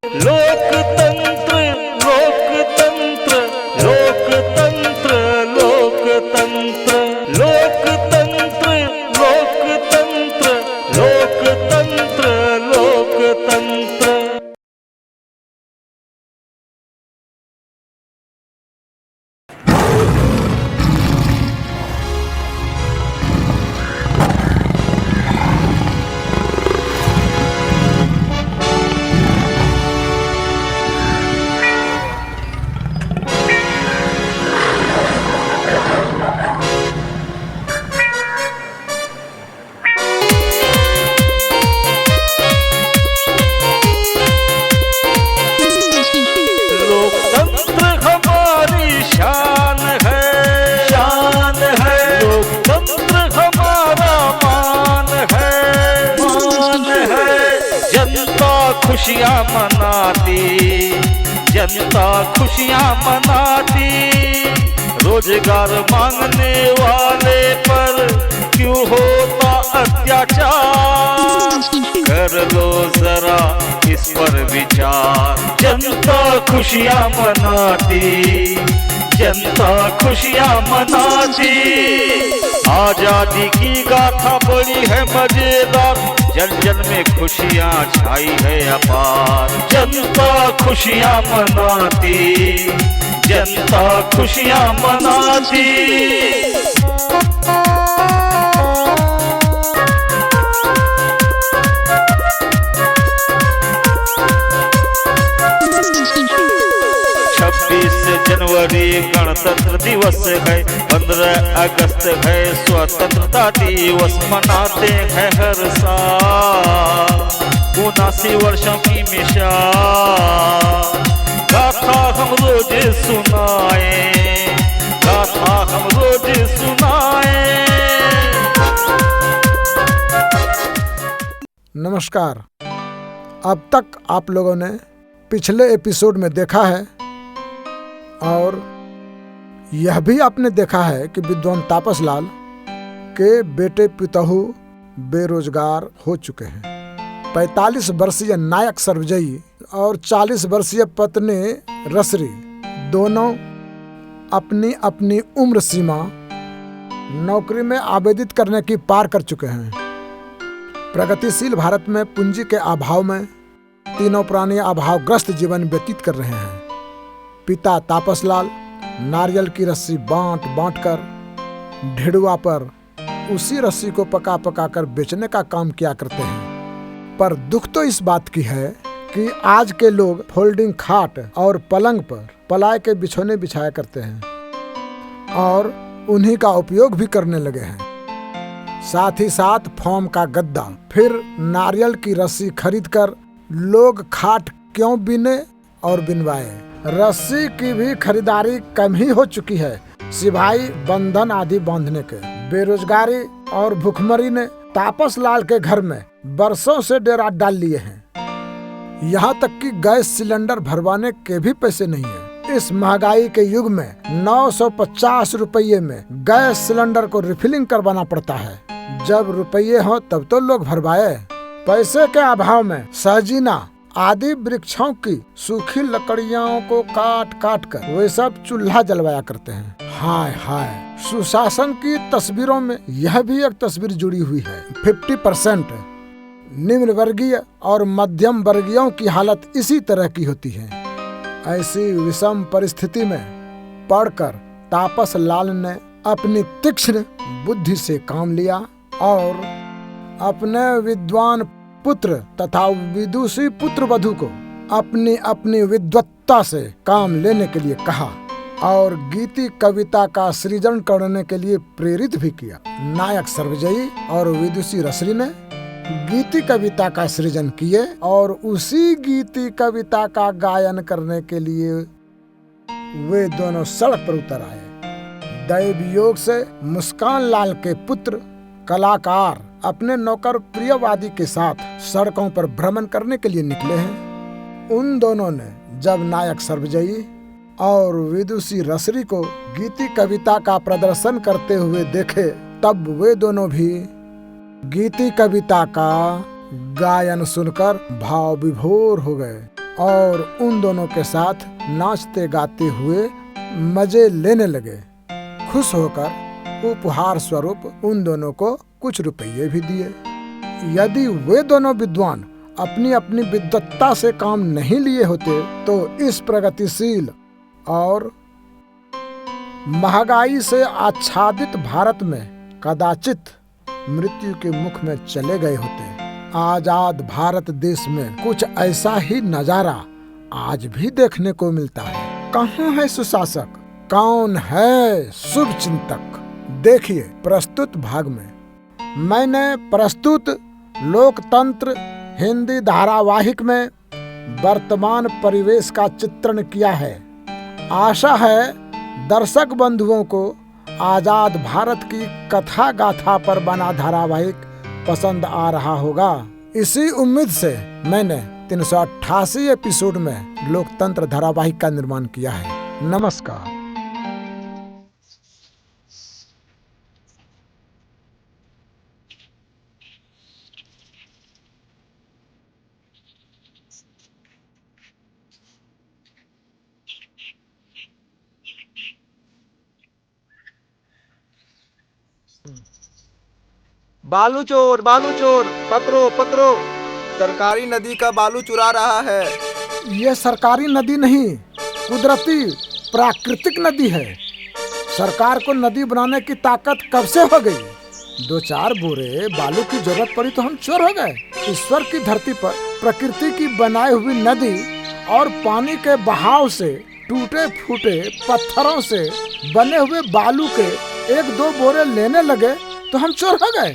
लोकतंत्र लोकतंत्र लोकतंत्र लोकतंत्र लोकतंत्र लोकतंत्र लोकतंत्र लोकतंत्र। खुशियाँ मनाती जनता, खुशियाँ मनाती, रोजगार मांगने वाले पर क्यों होता अत्याचार? कर लो जरा इस पर विचार। जनता खुशियाँ मनाती, जनता खुशियाँ मनाती, आजादी की गाथा बड़ी है मजेदार, जन जन में खुशियाँ छाई है अपार। जनता खुशियाँ मनाती, जनता खुशियाँ मनाती। जनवरी गणतंत्र दिवस है, 15 अगस्त है स्वतंत्रता दिवस, मनाते हैं हर साल 79 वर्षों की मिसाल। गाथा हम रोज सुनाए, गाथा हम रोज सुनाए। नमस्कार। अब तक आप लोगों ने पिछले एपिसोड में देखा है और यह भी आपने देखा है कि विद्वान तापस लाल के बेटे पितहु बेरोजगार हो चुके हैं। 45 वर्षीय नायक सर्वजयी और 40 वर्षीय पत्नी रसरी दोनों अपनी अपनी उम्र सीमा नौकरी में आवेदित करने की पार कर चुके हैं। प्रगतिशील भारत में पूंजी के अभाव में तीनों प्राणी अभावग्रस्त जीवन व्यतीत कर रहे हैं। पिता तापस लाल नारियल की रस्सी बांट बांट कर ढेड़ुआ पर उसी रस्सी को पका पका कर बेचने का काम किया करते हैं। पर दुख तो इस बात की है कि आज के लोग फोल्डिंग खाट और पलंग पर पलाय के बिछौने बिछाया करते हैं और उन्हीं का उपयोग भी करने लगे हैं। साथ ही साथ फोम का गद्दा, फिर नारियल की रस्सी खरीदकर लोग खाट क्यों बिने और बिनवाए। रस्सी की भी खरीदारी कम ही हो चुकी है, सिवाय बंधन आदि बांधने के। बेरोजगारी और भूखमरी ने तापस लाल के घर में बरसों से डेरा डाल लिए हैं। यहाँ तक कि गैस सिलेंडर भरवाने के भी पैसे नहीं है। इस महंगाई के युग में 950 रुपये में गैस सिलेंडर को रिफिलिंग करवाना पड़ता है। जब रुपये हो तब तो लोग भरवाए। पैसे के अभाव में सहजीना आदि वृक्षों की सूखी लकड़ियों को काट काट कर वे सब चूल्हा जलवाया करते हैं। हाय हाय, सुशासन की तस्वीरों में यह भी एक तस्वीर जुड़ी हुई है। 50% निम्न वर्गीय और मध्यम वर्गीयों की हालत इसी तरह की होती है। ऐसी विषम परिस्थिति में पढ़कर तापस लाल ने अपनी तीक्ष्ण बुद्धि से काम लिया और अपने विद्वान पुत्र तथा विदुषी पुत्र वधू को अपनी अपनी विद्वत्ता से काम लेने के लिए कहा और गीति कविता का सृजन करने के लिए प्रेरित भी किया। नायक सर्वजयी और विदुषी रसरी ने गीति कविता का सृजन किए और उसी गीति कविता का गायन करने के लिए वे दोनों सड़क पर उतर आए। दैव योग से मुस्कान लाल के पुत्र कलाकार अपने नौकर प्रियवादी के साथ सड़कों पर भ्रमण करने के लिए निकले हैं। उन दोनों ने जब नायक सर्वजयी और विदुषी रसरी को गीति कविता का प्रदर्शन करते हुए देखे, तब वे दोनों भी गीति कविता का गायन सुनकर भाव विभोर हो गए और उन दोनों के साथ नाचते गाते हुए मजे लेने लगे। खुश होकर उपहार स्वरूप उन दोनों को कुछ रुपये भी दिए। यदि वे दोनों विद्वान अपनी अपनी विद्वत्ता से काम नहीं लिए होते तो इस प्रगतिशील और महंगाई से आच्छादित भारत में कदाचित मृत्यु के मुख में चले गए होते। आजाद भारत देश में कुछ ऐसा ही नजारा आज भी देखने को मिलता है। कहाँ है सुशासक, कौन है शुभ चिंतक? देखिए प्रस्तुत भाग में मैंने प्रस्तुत लोकतंत्र हिंदी धारावाहिक में वर्तमान परिवेश का चित्रण किया है। आशा है दर्शक बंधुओं को आजाद भारत की कथा गाथा पर बना धारावाहिक पसंद आ रहा होगा। इसी उम्मीद से मैंने 388 एपिसोड में लोकतंत्र धारावाहिक का निर्माण किया है। नमस्कार। बालू चोर पकड़ो पकड़ो, सरकारी नदी का बालू चुरा रहा है। ये सरकारी नदी नहीं, कुदरती प्राकृतिक नदी है। सरकार को नदी बनाने की ताकत कब से हो गई? 2-4 बोरे बालू की जरूरत पड़ी तो हम चोर हो गए। ईश्वर की धरती पर प्रकृति की बनाई हुई नदी और पानी के बहाव से टूटे फूटे पत्थरों से बने हुए बालू के 1-2 बोरे लेने लगे तो हम चोर हो गए।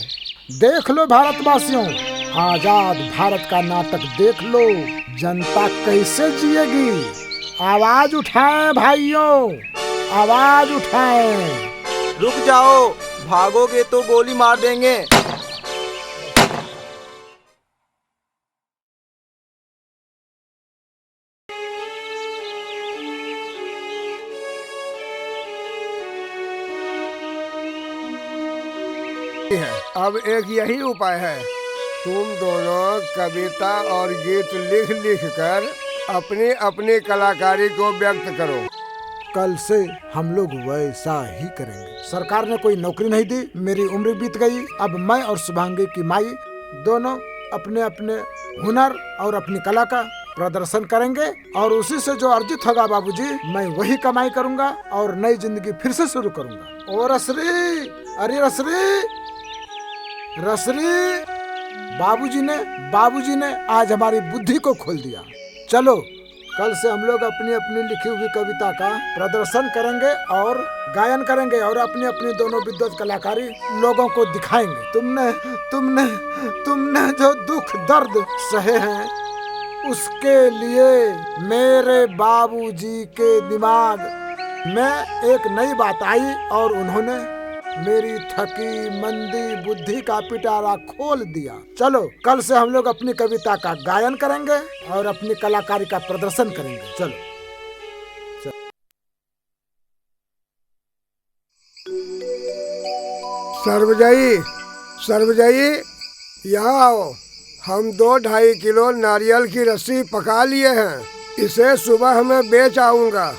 देख लो भारतवासियों, आजाद भारत का नाटक देख लो। जनता कैसे जिएगी? आवाज उठाएं भाइयों, आवाज उठाएं। रुक जाओ, भागोगे तो गोली मार देंगे। अब एक यही उपाय है, तुम दोनों कविता और गीत लिख लिख कर अपनी अपनी कलाकारी को व्यक्त करो। कल से हम लोग वैसा ही करेंगे। सरकार ने कोई नौकरी नहीं दी, मेरी उम्र बीत गई। अब मैं और शुभांगी की माई दोनों अपने अपने हुनर और अपनी कला का प्रदर्शन करेंगे और उसी से जो अर्जित होगा बाबूजी, मैं वही कमाई करूंगा और नई जिंदगी फिर से शुरू करूंगा। ओ रसरी, अरे रसरी, रसरी, बाबूजी ने आज हमारी बुद्धि को खोल दिया। चलो कल से हम लोग अपनी अपनी लिखी हुई कविता का प्रदर्शन करेंगे और गायन करेंगे और अपनी अपनी दोनों विद्वत कलाकारी लोगों को दिखाएंगे। तुमने जो दुख दर्द सहे हैं उसके लिए मेरे बाबूजी के दिमाग में एक नई बात आई और उन्होंने मेरी थकी मंदी बुद्धि का पिटारा खोल दिया। चलो कल से हम लोग अपनी कविता का गायन करेंगे और अपनी कलाकारी का प्रदर्शन करेंगे। चलो। सर्वजयी यहाँ आओ। हम 2-2.5 किलो नारियल की रस्सी पका लिए हैं, इसे सुबह में बेच आऊंगा।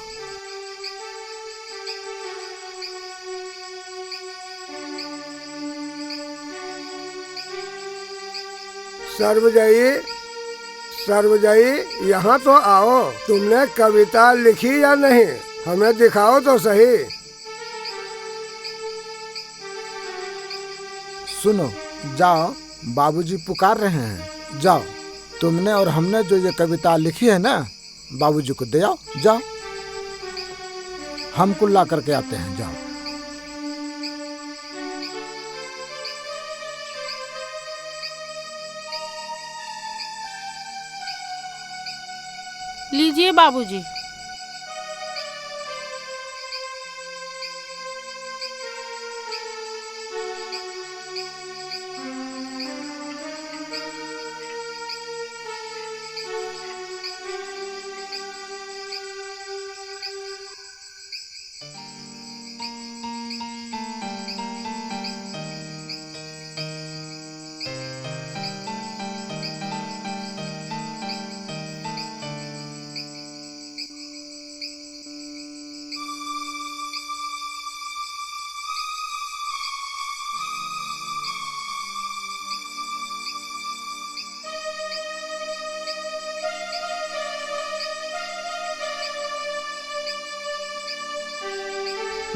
सर्वजयी यहाँ तो आओ। तुमने कविता लिखी या नहीं, हमें दिखाओ तो सही। सुनो, जाओ, बाबूजी पुकार रहे हैं। जाओ, तुमने और हमने जो ये कविता लिखी है ना, बाबूजी को दे आओ। जाओ, हम कुल्ला करके आते हैं। जाओ। लीजिए बाबूजी।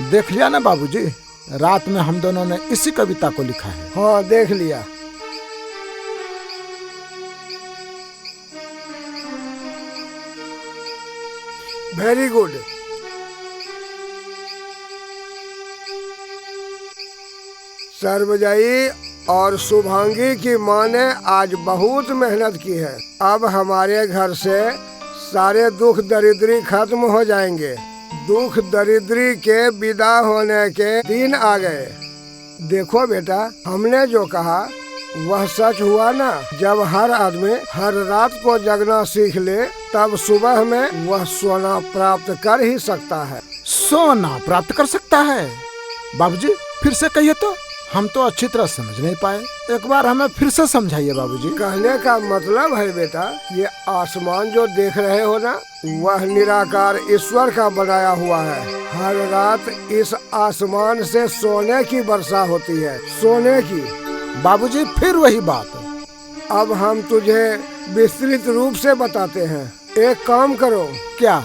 देख लिया ना बाबूजी, रात में हम दोनों ने इसी कविता को लिखा है। हाँ देख लिया। Very good. सर्वजयी और शुभांगी की माँ ने आज बहुत मेहनत की है। अब हमारे घर से सारे दुख दरिद्री खत्म हो जाएंगे। दुख दरिद्री के विदा होने के दिन आ गए। देखो बेटा, हमने जो कहा वह सच हुआ ना। जब हर आदमी हर रात को जगना सीख ले तब सुबह में वह सोना प्राप्त कर ही सकता है। सोना प्राप्त कर सकता है? बाबूजी फिर से कहिए तो, हम तो अच्छी तरह समझ नहीं पाए। एक बार हमें फिर से समझाइए बाबूजी। कहने का मतलब है बेटा, ये आसमान जो देख रहे हो ना, वह निराकार ईश्वर का बनाया हुआ है। हर रात इस आसमान से सोने की वर्षा होती है, सोने की। बाबूजी फिर वही बात। अब हम तुझे विस्तृत रूप से बताते हैं। एक काम करो। क्या?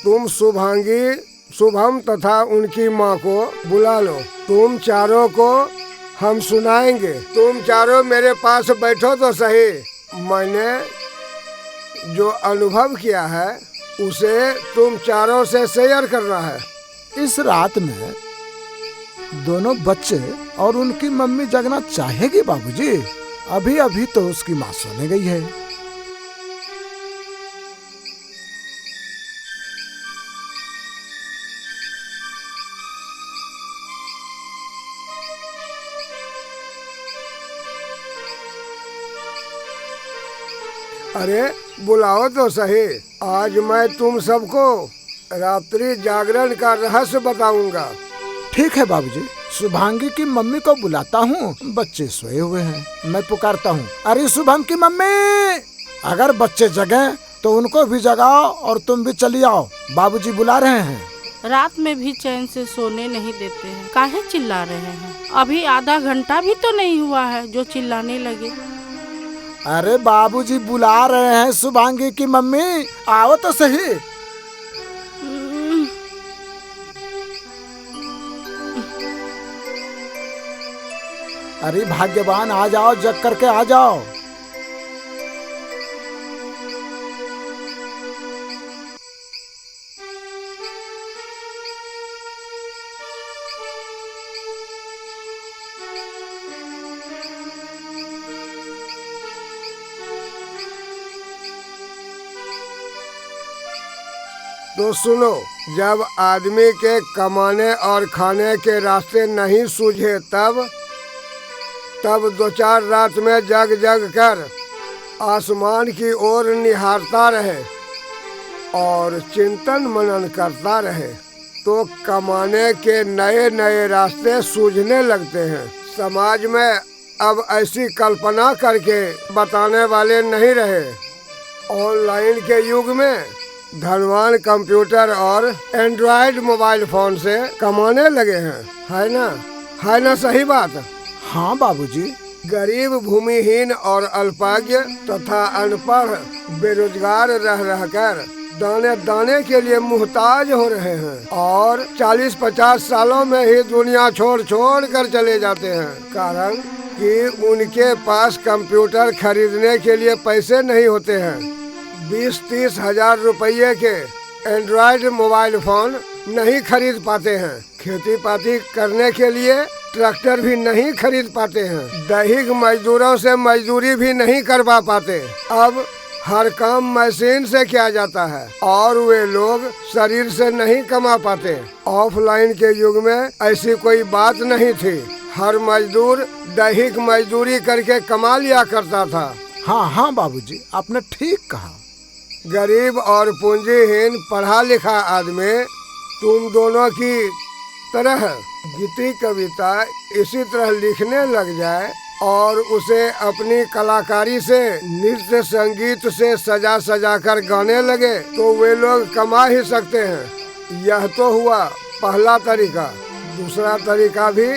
तुम शुभांगी, शुभम तथा उनकी माँ को बुला लो। तुम चारों को हम सुनाएंगे। तुम चारों मेरे पास बैठो तो सही। मैंने जो अनुभव किया है उसे तुम चारों से शेयर करना है। इस रात में दोनों बच्चे और उनकी मम्मी जगना चाहेगी बाबूजी? अभी अभी तो उसकी माँ सोने गई है। अरे बुलाओ तो सही। आज मैं तुम सबको रात्रि जागरण का रहस्य बताऊंगा। ठीक है बाबूजी, शुभांगी की मम्मी को बुलाता हूँ। बच्चे सोए हुए हैं, मैं पुकारता हूँ, अरे शुभम की मम्मी। अगर बच्चे जगे तो उनको भी जगाओ और तुम भी चली आओ, बाबूजी बुला रहे हैं। रात में भी चैन से सोने नहीं देते हैं, काहे चिल्ला रहे हैं? अभी आधा घंटा भी तो नहीं हुआ है जो चिल्लाने लगे। अरे बाबूजी बुला रहे हैं शुभांगी की मम्मी, आओ तो सही। अरे भाग्यवान, आ जाओ, जग करके आ जाओ। तो सुनो, जब आदमी के कमाने और खाने के रास्ते नहीं सूझे तब 2-4 रात में जग जग कर आसमान की ओर निहारता रहे और चिंतन मनन करता रहे तो कमाने के नए नए रास्ते सूझने लगते हैं। समाज में अब ऐसी कल्पना करके बताने वाले नहीं रहे। ऑनलाइन के युग में धनवान कंप्यूटर और एंड्रॉयड मोबाइल फोन से कमाने लगे हैं, है ना? है ना सही बात? हाँ बाबूजी। गरीब, भूमिहीन और अल्पज्ञ तथा अनपढ़ बेरोजगार रह रहकर दाने दाने के लिए मुहताज हो रहे हैं और 40-50 सालों में ही दुनिया छोड़ छोड़ कर चले जाते हैं। कारण कि उनके पास कंप्यूटर खरीदने के लिए पैसे नहीं होते हैं। 20-30 हजार रुपये के एंड्रॉयड मोबाइल फोन नहीं खरीद पाते हैं। खेती पाती करने के लिए ट्रैक्टर भी नहीं खरीद पाते हैं। दैहिक मजदूरों से मजदूरी भी नहीं करवा पाते। अब हर काम मशीन से किया जाता है और वे लोग शरीर से नहीं कमा पाते। ऑफलाइन के युग में ऐसी कोई बात नहीं थी। हर मजदूर दैहिक मजदूरी करके कमा लिया करता था। हाँ हाँ बाबूजी, आपने ठीक कहा। गरीब और पूंजीहीन पढ़ा लिखा आदमी तुम दोनों की तरह गीति कविता इसी तरह लिखने लग जाए और उसे अपनी कलाकारी से, नृत्य संगीत से सजा सजा कर गाने लगे तो वे लोग कमा ही सकते हैं। यह तो हुआ पहला तरीका। दूसरा तरीका भी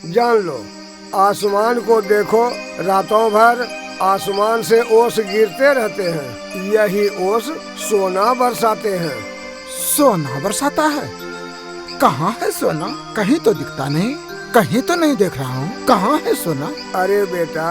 जान लो। आसमान को देखो, रातों भर आसमान से ओस गिरते रहते हैं। यही ओस सोना बरसाते हैं। सोना बरसाता है? कहाँ है सोना? कहीं तो दिखता नहीं, कहीं तो नहीं देख रहा हूँ। कहाँ है सोना? अरे बेटा,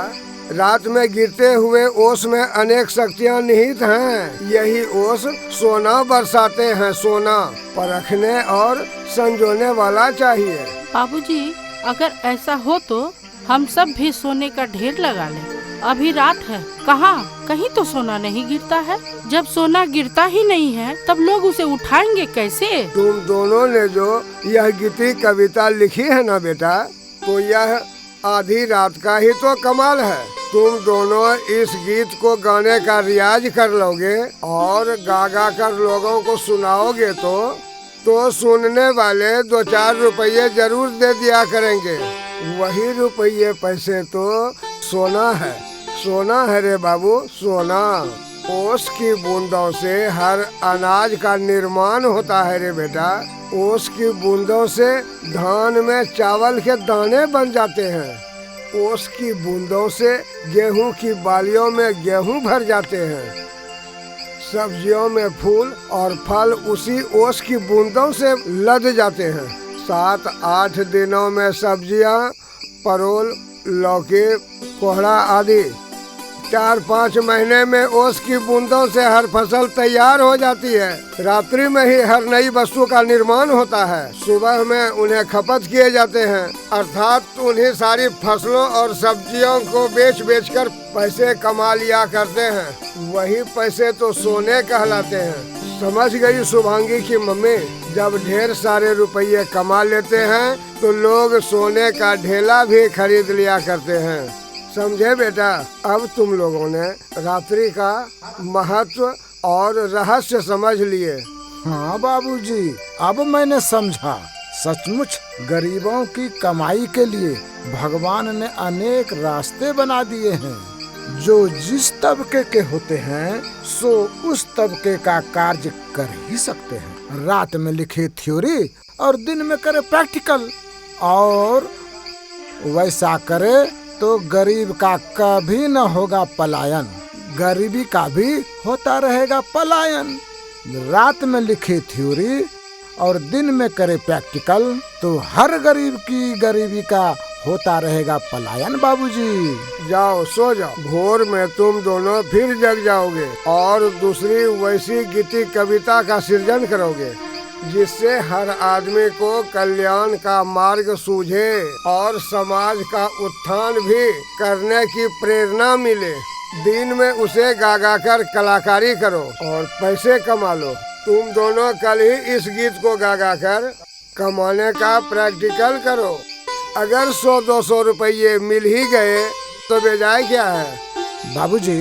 रात में गिरते हुए ओस में अनेक शक्तियाँ निहित हैं। यही ओस सोना बरसाते हैं। सोना परखने और संजोने वाला चाहिए। बाबूजी, अगर ऐसा हो तो हम सब भी सोने का ढेर लगा लें। अभी रात है, कहाँ कहीं तो सोना नहीं गिरता है। जब सोना गिरता ही नहीं है तब लोग उसे उठाएंगे कैसे? तुम दोनों ने जो यह गीति कविता लिखी है ना बेटा, तो यह आधी रात का ही तो कमाल है। तुम दोनों इस गीत को गाने का रियाज कर लोगे और गा कर लोगों को सुनाओगे तो सुनने वाले 2-4 रुपये जरूर दे दिया करेंगे। वही रुपये पैसे तो सोना है। सोना है रे बाबू, सोना। ओस की बूंदों से हर अनाज का निर्माण होता है रे बेटा। ओस की बूंदों से धान में चावल के दाने बन जाते हैं। ओस की बूंदों से गेहूं की बालियों में गेहूं भर जाते हैं। सब्जियों में फूल और फल उसी ओस की बूंदों से लद जाते हैं। 7-8 दिनों में सब्जियां, परोल, लौकी, कोहड़ा आदि 4-5 महीने में ओस की बूंदों से हर फसल तैयार हो जाती है। रात्रि में ही हर नई वस्तु का निर्माण होता है। सुबह में उन्हें खपत किए जाते हैं, अर्थात उन्हीं सारी फसलों और सब्जियों को बेच कर पैसे कमा लिया करते हैं। वही पैसे तो सोने कहलाते हैं। समझ गई शुभांगी की मम्मी? जब ढेर सारे रुपये कमा लेते हैं तो लोग सोने का ढेला भी खरीद लिया करते हैं। समझे बेटा? अब तुम लोगों ने रात्रि का महत्व और रहस्य समझ लिए। हाँ बाबूजी, अब मैंने समझा। सचमुच गरीबों की कमाई के लिए भगवान ने अनेक रास्ते बना दिए हैं। जो जिस तबके के होते हैं सो उस तबके का कार्य कर ही सकते हैं। रात में लिखे थ्योरी और दिन में करे प्रैक्टिकल, और वैसा करे तो गरीब का कभी न होगा पलायन, गरीबी का भी होता रहेगा पलायन। रात में लिखे थ्योरी और दिन में करे प्रैक्टिकल तो हर गरीब की गरीबी का होता रहेगा पलायन। बाबूजी जाओ, सो जाओ। भोर में तुम दोनों फिर जग जाओगे और दूसरी वैसी गीति कविता का सृजन करोगे जिससे हर आदमी को कल्याण का मार्ग सूझे और समाज का उत्थान भी करने की प्रेरणा मिले। दिन में उसे गा कर कलाकारी करो और पैसे कमा लो। तुम दोनों कल ही इस गीत को गा कर कमाने का प्रैक्टिकल करो। अगर 100-200 रुपये मिल ही गए तो बेजाय क्या है? बाबूजी,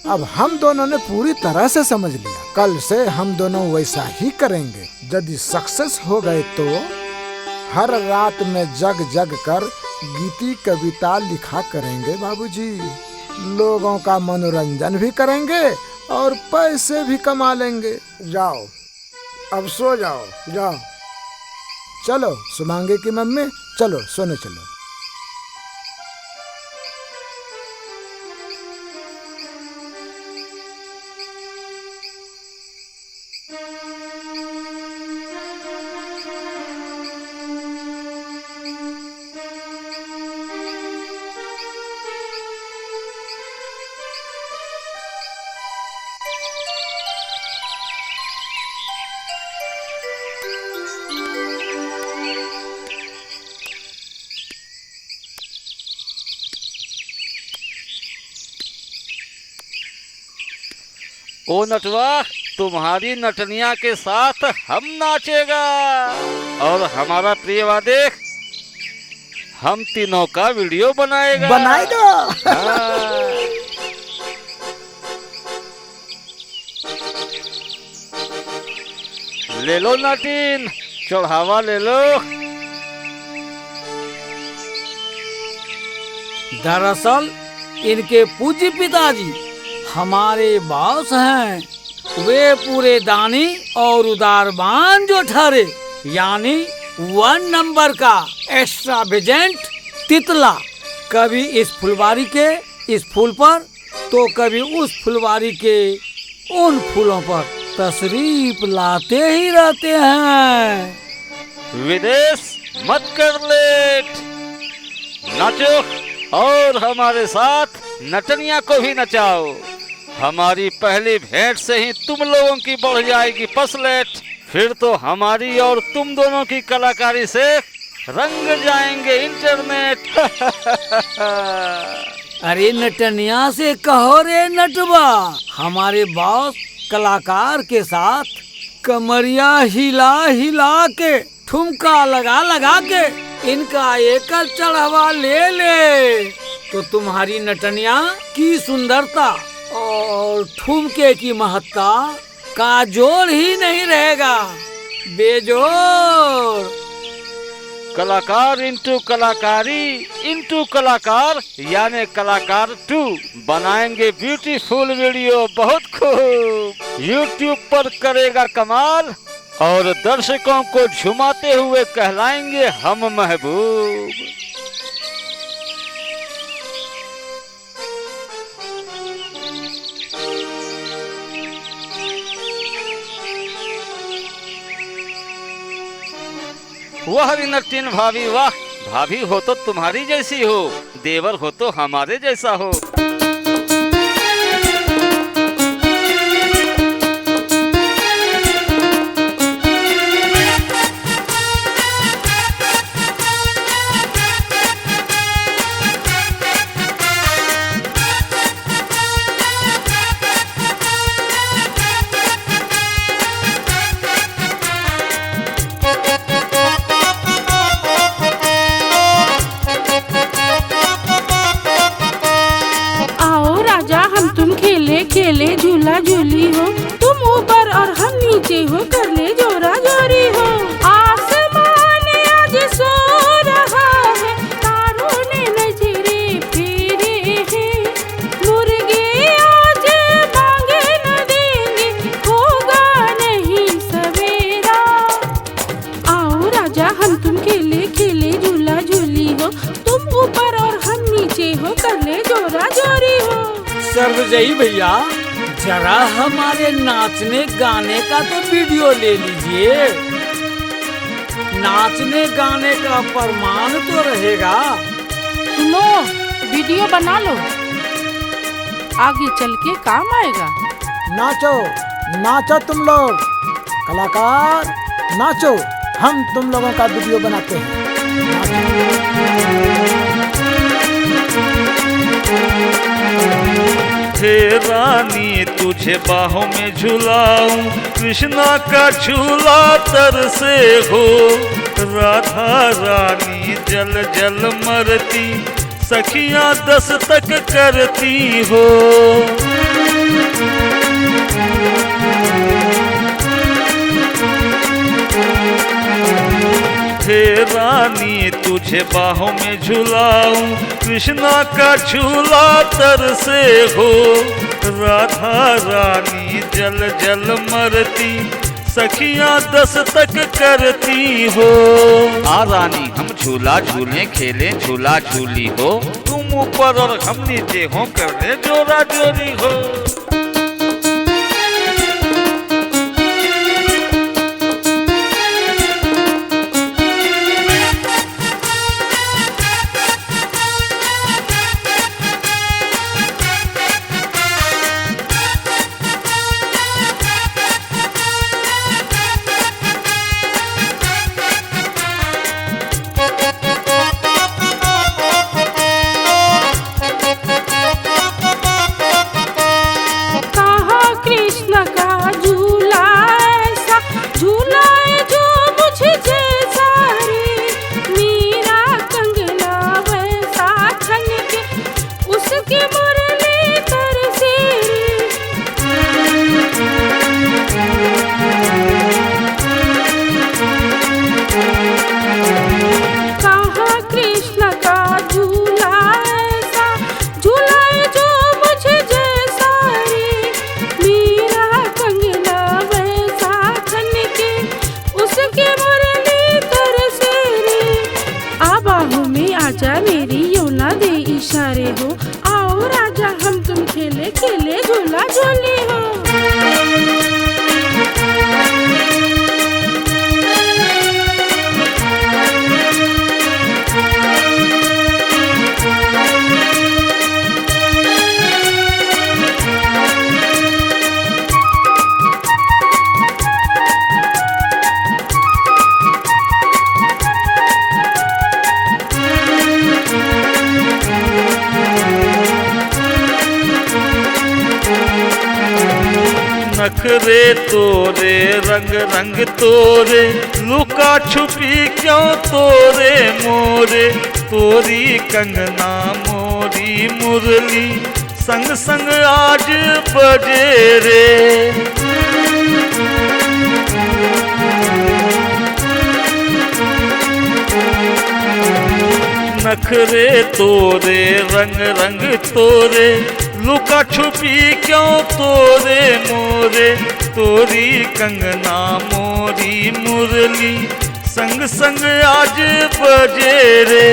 अब हम दोनों ने पूरी तरह से समझ लिया। कल से हम दोनों वैसा ही करेंगे। यदि सक्सेस हो गए तो हर रात में जग कर गीति कविता लिखा करेंगे बाबूजी। लोगों का मनोरंजन भी करेंगे और पैसे भी कमा लेंगे। जाओ, अब सो जाओ, जाओ। चलो सुमांगे की मम्मी, चलो सोने चलो। ओ नटवा, तुम्हारी नटनिया के साथ हम नाचेगा और हमारा प्रियवा देख, हम तीनों का वीडियो बनाएगा। हाँ। ले लो नाटिन, चढ़ावा ले लो। दरअसल इनके पूज्य पिताजी हमारे बॉस हैं। वे पूरे दानी और उदारवान जो ठहरे, यानी 1 नंबर का एक्स्ट्रावेजेंट तितला। कभी इस फुलवारी के इस फूल पर तो कभी उस फुलवारी के उन फूलों पर तशरीफ लाते ही रहते हैं। विदेश मत कर लेट। नाचो और हमारे साथ नटनिया को भी नचाओ। हमारी पहली भेंट से ही तुम लोगों की बढ़ जाएगी पसलेट। फिर तो हमारी और तुम दोनों की कलाकारी से रंग जाएंगे इंटरनेट। अरे नटनिया से कहो रे नटवा, हमारे बॉस कलाकार के साथ कमरिया हिला हिला के, ठुमका लगा लगा के इनका एक चढ़ावा ले ले तो तुम्हारी नटनिया की सुंदरता और ठुमके की महत्ता का जोड़ ही नहीं रहेगा, बेजोड़। कलाकार इंटू कलाकारी इंटू कलाकार यानी कलाकार 2 बनाएंगे ब्यूटीफुल वीडियो बहुत खूब। यूट्यूब पर करेगा कमाल और दर्शकों को झुमाते हुए कहलाएंगे हम महबूब। वाह रे नटीन भाभी वाह, भाभी हो तो तुम्हारी जैसी हो, देवर हो तो हमारे जैसा हो। खेले झूला झूली हो, तुम ऊपर और हम नीचे हो, कर ले जोरा जोरी हो। आसमान आज सो रहा है, तारों ने नजरे फेरे हैं, मुर्गे आज मांगे न देंगे, होगा नहीं सवेरा। आओ राजा हम तुम खेले खेले झूला झूली हो, तुम ऊपर और हम नीचे हो, कर ले जोरा जोरी हो। सर्वजयी भैया जरा हमारे नाचने गाने का तो वीडियो ले लीजिए, नाचने गाने का प्रमाण तो रहेगा। लो वीडियो बना लो, आगे चल के काम आएगा। नाचो नाचो तुम लोग कलाकार, नाचो, हम तुम लोगों का वीडियो बनाते हैं। हे रानी तुझे बाहों में झुलाऊं, कृष्णा का झूला तर से हो, राधा रानी जल जल मरती, सखियां 10 तक करती हो। हे रानी तुझे बाहों में झुलाऊं, कृष्णा का झूला तर से हो, राधा रानी जल जल मरती, सखियां 10 तक करती हो। आ रानी हम झूला झूले खेले झूला झूली हो, तुम ऊपर और हम नीचे हो, कर ले जोरा जोरी हो। इशारे हो, आओ राजा हम तुम खेले खेले झूला झूली हो। नखरे तोरे रंग रंग तोरे, लुका छुपी क्यों तोरे मोरे, तोरी कंगना मोरी मुरली संग संग आज बजे रे। नखरे तोरे रंग रंग तोरे, लुका छुपी क्यों तोरे मोरे, तोरी कंगना मोरी मुरली संग संग आज बजे रे।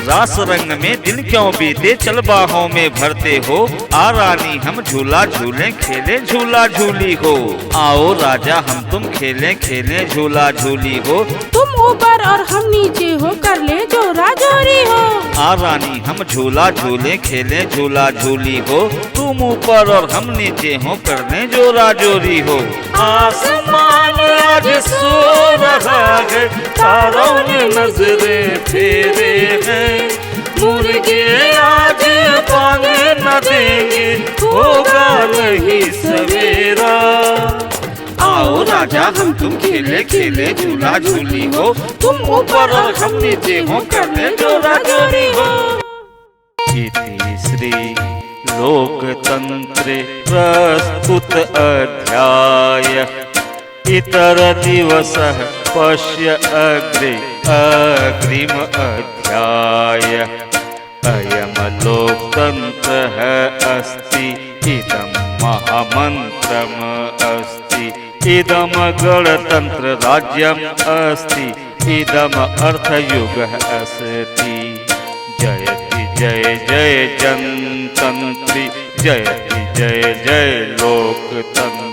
रास रंग में दिन क्यों बीते चल बाहों में भरते हो, आ रानी हम झूला झूले खेले झूला झूली हो, आओ राजा हम तुम खेले खेले झूला झूली हो, तुम ऊपर और हम नीचे हो कर ले जोरा जोरी हो। आ रानी हम झूला झूले खेले झूला झूली हो, तुम ऊपर और हम नीचे हो कर ले जोरा जोरी हो। आसमान आज सो रहा है, तारों ने नजरे फेरे हैं, मुर्गे आज पांग न देंगे, होगा नहीं सवेरा। आओ राजा हम तुम खेले खेले झूला झूली हो, तुम ऊपर और हम नीचे हो करने जोरा जोरी हो। इति श्री लोकतंत्रे प्रस्तुत अध्याय, इतर दिवसः पश्य अग्रे अग्रिम अध्याय। अयम लोकतन्त्रः अस्ति, इदं महामन्त्रम् अस्ति, इदं गणतन्त्र राज्यम् अस्ति, इदम् अर्थयुगः अस्ति। जयति जय जय जनतन्त्री, जयति जय जय लोकतन्त्री।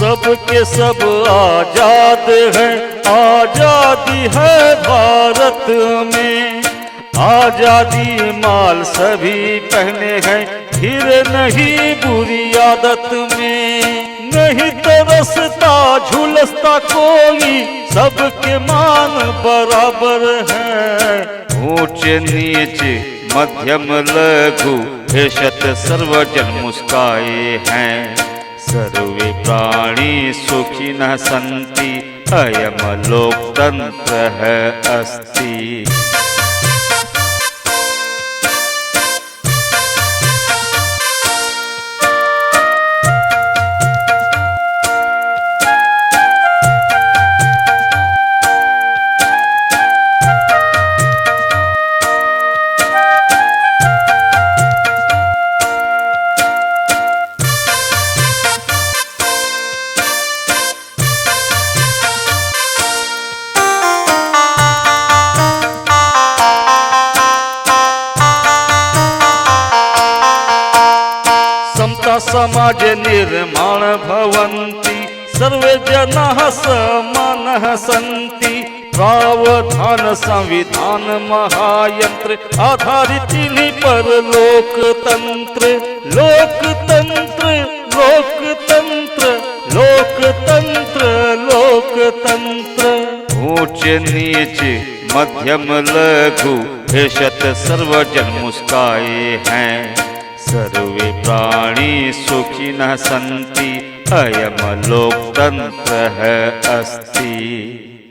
सबके सब आजाद हैं, आजादी है भारत में, आजादी माल सभी पहने हैं, फिर नहीं बुरी आदत में, नहीं तरसता झुलसता कोई, सबके मान बराबर है, ऊंचे नीचे मध्यम लघु भेषत सर्वजन मुस्काए हैं, सर्वे प्राणी सुखिनः सन्ति, अयम लोकतन्त्रः अस्ति। समाज निर्माण भवन्ति, सर्वे जनाः समानः सन्ति, प्रावधान संविधान महायंत्र, आधारित इन्हीं पर लोकतंत्र। लोकतंत्र लोकतंत्र लोकतंत्र लोकतंत्र, ऊंचे नीचे मध्यम लघु भेषत सर्वजन मुस्काए हैं, सर्वे प्राणी सुखिनः सन्ति, अयम लोकतन्त्रः अस्ति।